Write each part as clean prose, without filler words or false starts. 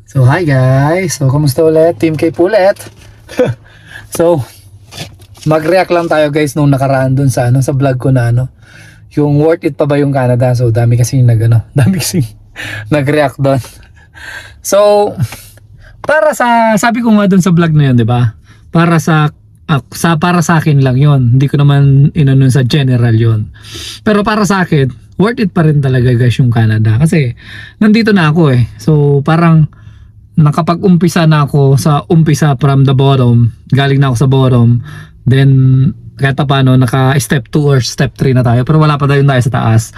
So hi guys, so kamusta ulit? Team K ulit. So mag-react lang tayo guys nung nakaraan dun sa sa vlog ko na yung worth it pa ba yung Canada. So dami kasi dami kasi nag-react doon. So para sa sabi ko nga dun sa vlog na yun, 'di ba? Para sa akin lang yon. Hindi ko naman inanon sa general yon. Pero para sa akin, worth it pa rin talaga guys yung Canada kasi nandito na ako eh. So parang nakapag-umpisa na ako sa umpisa from the bottom, galing na ako sa bottom, then kahit paano naka step 2 or step 3 na tayo, pero wala pa tayo sa taas.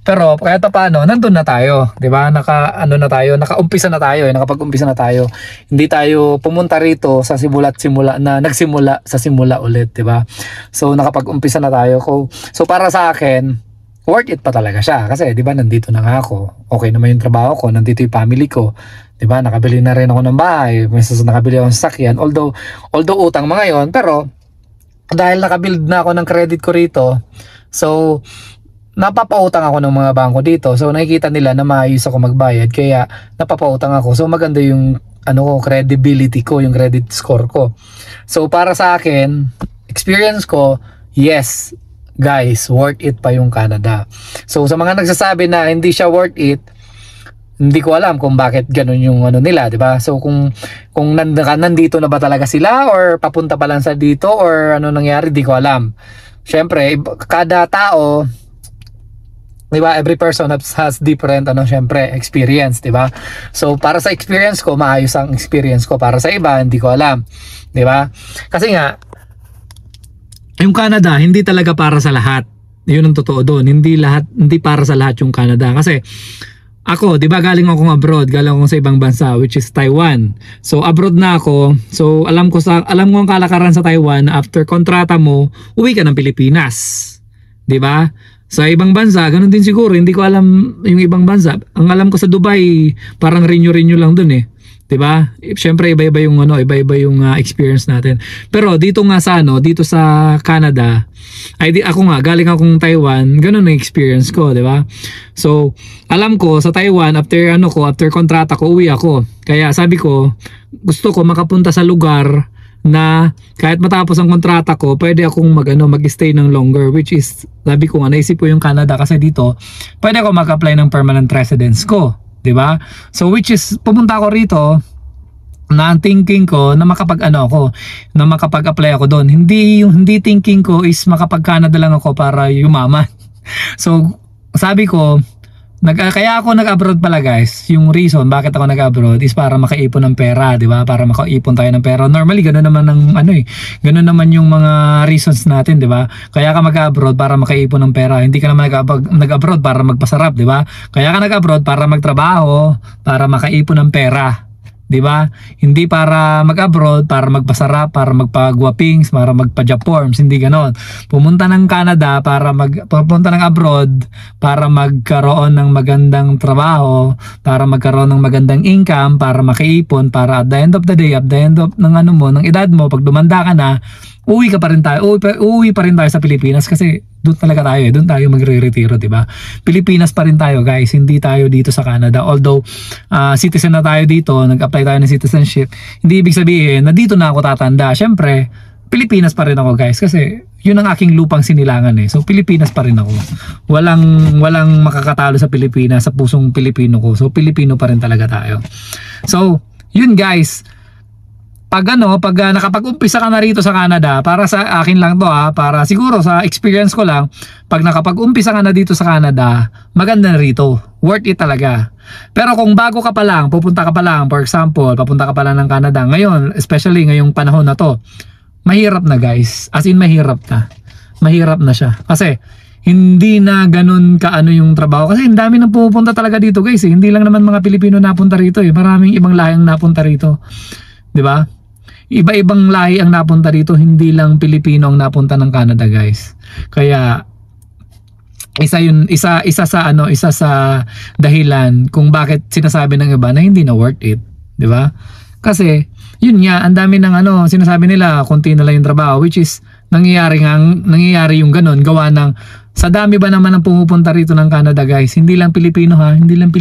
Pero kahit paano nandun na tayo, 'di ba? Nakaumpisa na tayo, nakapag-umpisa na tayo. Hindi tayo pumunta rito sa nagsimula sa simula ulit, 'di ba? So nakapag-umpisa na tayo. So para sa akin, worth it pa talaga siya kasi 'di ba nandito na nga ako. Okay naman yung trabaho ko, nandito yung family ko. 'Di ba? Nakabili na rin ako ng bahay, minsan nakabili ako ng sasakyan. Although utang mga 'yon, pero dahil nakabuild na ako ng credit ko rito, so napapautang ako ng mga bangko dito. So nakikita nila na maayos ako magbayad, kaya napapautang ako. So maganda yung credibility ko, yung credit score ko. So para sa akin, experience ko, yes, guys, worth it pa yung Canada. So sa mga nagsasabi na hindi siya worth it, hindi ko alam kung bakit ganun yung nila, 'di ba? So kung nandito na ba talaga sila or papunta pa lang sa dito or ano nangyari, di ko alam. Syempre, kada tao, 'di ba? Every person has different syempre experience, 'di ba? So para sa experience ko, maayos ang experience ko. Para sa iba, hindi ko alam, 'di ba? Kasi nga yung Canada hindi talaga para sa lahat. 'Yun ang totoo doon. Hindi para sa lahat yung Canada kasi ako, 'di ba, galing ako abroad, galing ako sa ibang bansa which is Taiwan. So abroad na ako. So alam ko ang kalakaran sa Taiwan, after kontrata mo, uwi ka ng Pilipinas. 'Di ba? Sa ibang bansa, ganun din siguro. Hindi ko alam yung ibang bansa. Ang alam ko sa Dubai, parang renew lang dun eh. 'Di ba? Syempre iba-iba yung experience natin. Pero dito nga dito sa Canada, ako nga galing akong Taiwan, ganun ang experience ko, 'di ba? So, alam ko sa Taiwan after kontrata ko, uwi ako. Kaya sabi ko, gusto ko makapunta sa lugar na kahit matapos ang kontrata ko, pwede akong mag-stay ng longer, which is sabi ko nga naisip ko yung Canada kasi dito pwede ako mag-apply ng permanent residence ko. 'Di ba? So which is pumunta ako rito na ang thinking ko na makapag-apply ako doon. Hindi thinking ko is makapag-Canada lang ako para yumaman. So sabi ko, kaya ako nag-abroad pala guys. Yung reason bakit ako nag-abroad is para makaipon ng pera, 'di ba? Para makaipon tayo ng pera. Normally ganoon naman ganoon naman yung mga reasons natin, 'di ba? Kaya ka mag-abroad para makaipon ng pera. Hindi ka naman nag-abroad para magpasarap, 'di ba? Kaya ka nag-abroad para magtrabaho, para makaipon ng pera. 'Di ba? Hindi para mag-abroad para magpasarap, para magpagwapings, para magpa-Japorms, hindi ganoon. Pumunta ng Canada pumunta ng abroad para magkaroon ng magandang trabaho, para magkaroon ng magandang income, para makaipon, para at the end of the day, at the end of ng edad mo, pag dumanda ka na, uwi pa rin tayo sa Pilipinas kasi doon talaga tayo doon tayo magre-retiro, 'di ba? Pilipinas pa rin tayo guys, hindi tayo dito sa Canada. Although citizen na tayo dito, nag-apply tayo ng citizenship, hindi ibig sabihin na dito na ako tatanda. Syempre, Pilipinas pa rin ako guys kasi yun ang aking lupang sinilangan eh. So Pilipinas pa rin ako. Walang makakatalo sa Pilipinas, sa pusong Pilipino ko. So Pilipino pa rin talaga tayo. So, yun guys. Pag nakapag-umpisa ka na rito sa Canada, para sa akin lang to para siguro sa experience ko lang, pag nakapag-umpisa ka na dito sa Canada, maganda na rito, worth it talaga. Pero kung bago ka pa lang, pupunta ka pa lang, for example, papunta ka pa lang ng Canada ngayon, especially ngayong panahon na to, mahirap na guys, as in mahirap na siya. Kasi hindi na ganun kaano yung trabaho kasi ang dami nang pumupunta talaga dito guys eh. Hindi lang naman mga Pilipino napunta rito eh, maraming ibang lahi ang napunta rito, di ba? Iba-ibang lahi ang napunta rito, hindi lang Pilipino ang napunta ng Canada guys. Kaya isa sa dahilan kung bakit sinasabi ng iba na hindi na worth it, di ba? Kasi yun nga, ang dami ng sinasabi nila konti na lang yung trabaho, which is nangyayari yung ganun gawa ng sa dami ba naman ang pumupunta rito ng Canada guys. Hindi lang Pilipino ha, hindi lang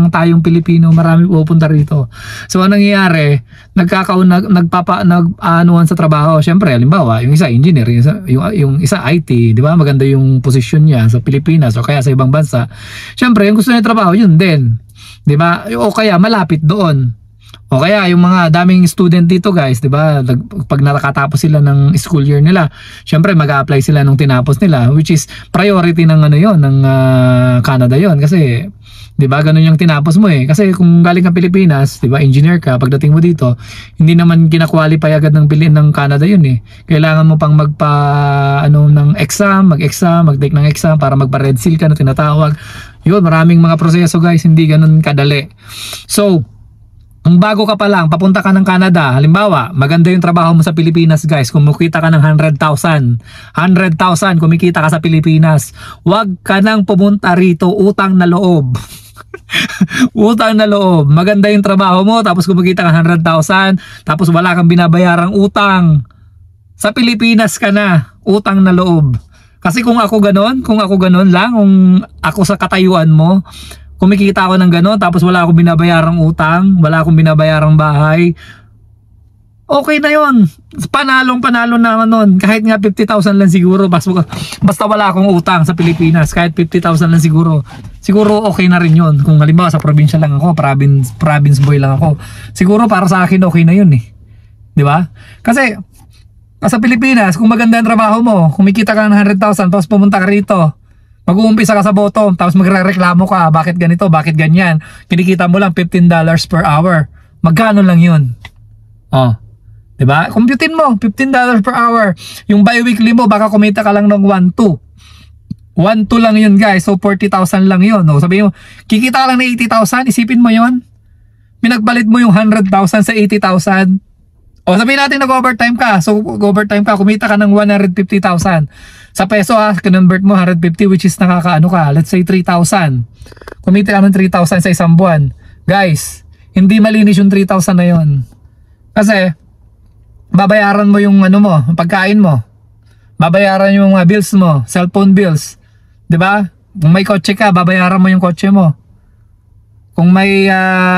tayong Pilipino, marami pupunta rito. So anong nangyayari, nagpapaanuhan sa trabaho. Syempre halimbawa, yung isa engineer, yung isa IT, di ba? Maganda yung posisyon niya sa Pilipinas o kaya sa ibang bansa. Syempre yung gusto niya trabaho, yun din. Di ba? O kaya malapit doon. O kaya yung mga daming student dito guys, 'di ba? Pag nakatapos sila ng school year nila, syempre mag-a-apply sila nung tinapos nila, which is priority ng ng Canada 'yon kasi 'di ba? Ganun yung tinapos mo eh. Kasi kung galing ka Pilipinas, 'di ba? Engineer ka, pagdating mo dito, hindi naman kina-qualify agad ng Canada 'yun eh. Kailangan mo pang ng exam, mag-take ng exam para magpa-red seal ka na tinatawag. 'Yun, maraming mga proseso guys, hindi ganun kadali. So, kung bago ka pa lang, papunta ka ng Canada, halimbawa, maganda yung trabaho mo sa Pilipinas guys, kumikita ka ng 100,000 kumikita ka sa Pilipinas, wag ka nang pumunta rito, utang na loob. Utang na loob, maganda yung trabaho mo, tapos kumikita ka 100,000, tapos wala kang binabayarang utang. Sa Pilipinas ka na, utang na loob. Kasi kung ako ganon lang, kung ako sa katayuan mo, kumikita ako ng gano'n tapos wala akong binabayarang utang, wala akong binabayarang bahay, okay na yon. Panalo na nun. Kahit nga 50,000 lang siguro, basta wala akong utang sa Pilipinas, kahit 50,000 lang siguro okay na rin yun. Kung halimbawa sa probinsya lang ako, province boy lang ako, siguro para sa akin okay na yun eh, di ba? Kasi sa Pilipinas, kung maganda ang trabaho mo, kumikita ka ng 100,000 tapos pumunta ka rito, mag-uumpisa ka sa bottom, tapos magrereklamo ka, bakit ganito, bakit ganyan, kinikita mo lang $15 per hour, magkano lang yun? Diba? Computein mo, $15 per hour. Yung bi-weekly mo, baka kumita ka lang ng 1.2 lang yun guys, so 40,000 lang yun. Sabihin mo, kikita ka lang ng 80,000, isipin mo yun, pinagbalit mo yung 100,000 sa 80,000. Sabihin natin nag-overtime ka, so overtime ka, kumita ka ng 150,000. Sa peso convert mo 150, which is nakakaano ka, let's say 3,000. Kumita ka ng 3,000 sa isang buwan. Guys, hindi malinis yung 3,000 na yun. Kasi, babayaran mo yung pagkain mo. Babayaran yung mga bills mo, cellphone bills. 'Di ba? Kung may kotse ka, babayaran mo yung kotse mo. Kung may,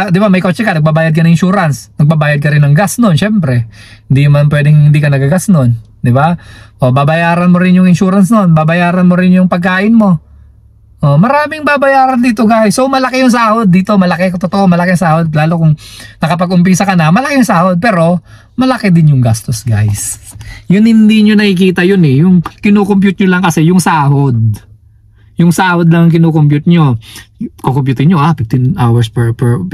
'di ba, may kotse ka, nagbabayad ka ng insurance, nagbabayad ka rin ng gas noon, syempre. Hindi man pwedeng hindi ka nagagas noon, 'di ba? Babayaran mo rin yung insurance noon, babayaran mo rin yung pagkain mo. Maraming babayaran dito guys. So malaki yung sahod dito, totoo malaki yung sahod, lalo kung nakapag-umpisa ka na, malaki yung sahod, pero malaki din yung gastos guys. Yun hindi nyo nakikita yun eh, yung kinukompute nyo lang kasi yung sahod. Yung sahod lang kinukompute nyo. Kukumputin nyo 15 hours $15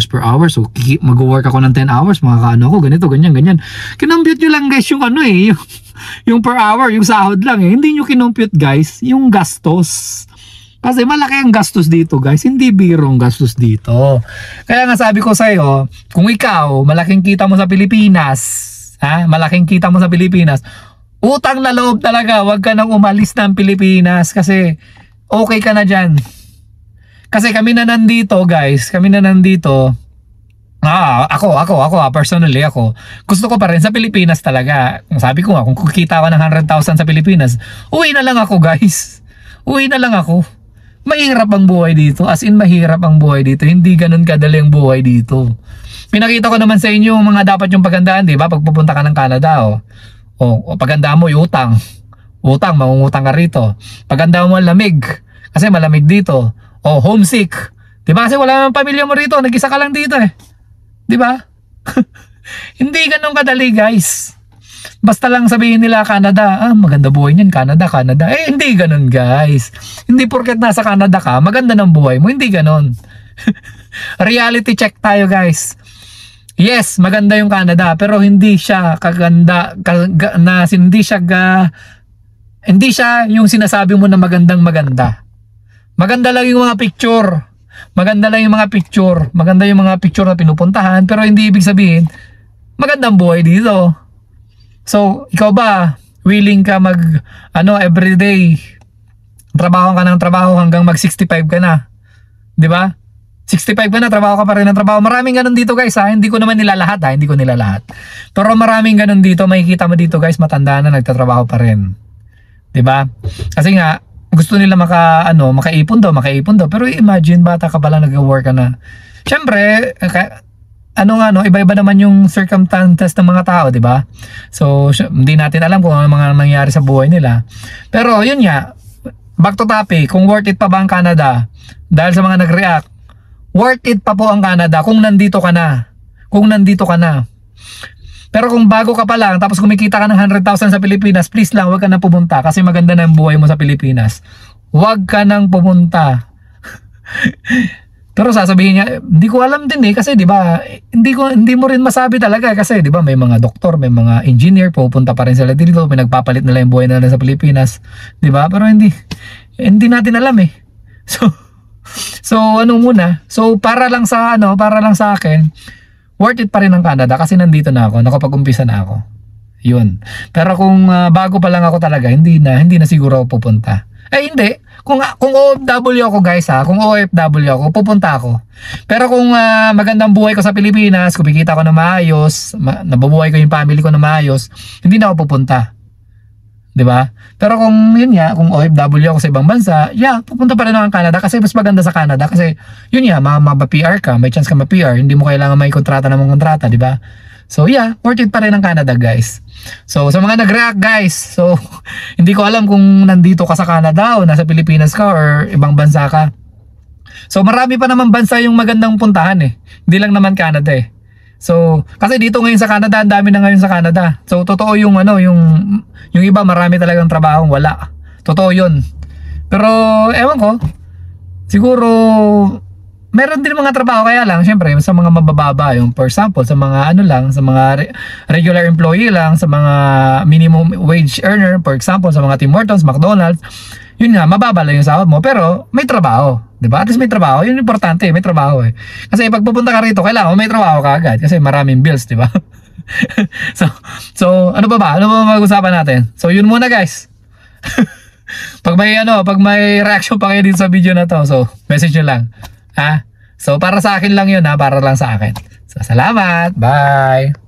per hour. So mag-work ako ng 10 hours, makakaano ako, ganito, ganyan. Kinompute nyo lang guys yung yung per hour, yung sahod lang eh. Hindi nyo kinompute guys yung gastos. Kasi malaki ang gastos dito guys, hindi birong gastos dito. Kaya nga sabi ko sa iyo, kung ikaw malaking kita mo sa Pilipinas, malaking kita mo sa Pilipinas, utang na loob talaga, wag ka nang umalis ng Pilipinas kasi okay ka na dyan. Kasi kami na nandito guys, ako personally, gusto ko pa rin sa Pilipinas talaga. Sabi ko nga, kung kikita ko ng 100,000 sa Pilipinas, uwi na lang ako guys. Mahirap ang buhay dito, as in mahirap ang buhay dito, hindi ganun kadali ang buhay dito. Pinakita ko naman sa inyo mga dapat yung pagandaan, di ba? Pag pupunta ka ng Canada, pagandaan mo yung utang, mangungutang ka rito. Pagandaan mo ang lamig, kasi malamig dito. Homesick, di ba? Kasi wala namang pamilya mo rito, nag-isa ka lang dito eh, di ba? Hindi ganun kadali guys. Basta lang sabihin nila Canada, maganda buhay niyan, Canada. Hindi ganun guys. Hindi porket nasa Canada ka, maganda ng buhay mo. Hindi ganun. Reality check tayo guys. Yes, maganda yung Canada, pero hindi siya kaganda, hindi siya yung sinasabi mo na magandang maganda. Maganda lang yung mga picture. Maganda lang yung mga picture. Maganda yung mga picture na pinupuntahan, pero hindi ibig sabihin magandang buhay dito. So, ikaw ba willing ka mag everyday trabaho ka ng trabaho hanggang mag 65 ka na? 'Di ba? 65 ka na, trabaho ka pa rin ng trabaho. Maraming ganun dito guys ha. Hindi ko naman nilalahat ha. Hindi ko nilalahat. Pero maraming ganun dito. Makikita mo dito guys, matanda na, nagtatrabaho pa rin. 'Di ba? Kasi nga gusto nila makaipon daw. Pero imagine, bata ka pa lang, nag-work ka na. Syempre, iba-iba naman yung circumstances ng mga tao, 'di ba? So, hindi natin alam kung ano mga nangyayari sa buhay nila. Pero yun nga, back to topic, kung worth it pa ba ang Canada? Dahil sa mga nag-react, worth it pa po ang Canada kung nandito ka na. Pero kung bago ka pa lang, tapos kumikita ka ng 100,000 sa Pilipinas, please lang, huwag ka nang pumunta kasi maganda na ang buhay mo sa Pilipinas. Huwag ka nang pumunta. Pero sasabihin niya, hindi ko alam din kasi 'di ba? Hindi mo rin masabi talaga kasi 'di ba, may mga doktor, may mga engineer, pupunta pa rin sila dito, pinagpapalit nila yung buhay nila sa Pilipinas, 'di ba? Pero hindi natin alam eh. So para lang sa akin, worth it pa rin ang Canada kasi nandito na ako, nakapag-umpisa na ako. 'Yun. Pero kung bago pa lang ako talaga, hindi na siguro ako pupunta. Hindi. Kung OFW ako guys kung OFW ako, pupunta ako. Pero kung magandang buhay ko sa Pilipinas, kumikita ko na maayos, nabubuhay ko yung family ko na maayos, hindi na ako pupunta. 'Di ba? Pero kung yun nga, kung OFW ako sa ibang bansa, pupunta pa rin ako ng Canada kasi mas maganda sa Canada kasi yun nga, ma-PR ka, may chance ka ma-PR, hindi mo kailangan may kontrata na mong kontrata, 'di ba? So worth it pa rin ang Canada guys. So sa mga nag-react guys, so hindi ko alam kung nandito ka sa Canada o nasa Pilipinas ka or ibang bansa ka. So marami pa naman bansa yung magandang puntahan Hindi lang naman Canada So kasi dito ngayon sa Canada, ang dami na ngayon sa Canada. So totoo yung yung iba marami talagang trabaho, wala. Totoo 'yun. Pero ewan ko, siguro meron din mga trabaho, kaya lang syempre sa mga mabababa, yung for example sa mga sa mga regular employee lang, sa mga minimum wage earner, for example sa mga Tim Hortons, McDonald's, yun nga, mababa lang yung sahod mo pero may trabaho, 'di ba? At least may trabaho, yun importante, may trabaho Kasi pag pupunta ka rito, kailangan may trabaho ka agad kasi maraming bills, 'di ba? so ano ba mag-usapan natin? So yun muna guys. pag may reaction pa kayo dito sa video na to, so message nyo lang. So para sa akin lang yun para lang sa akin. So salamat. Bye.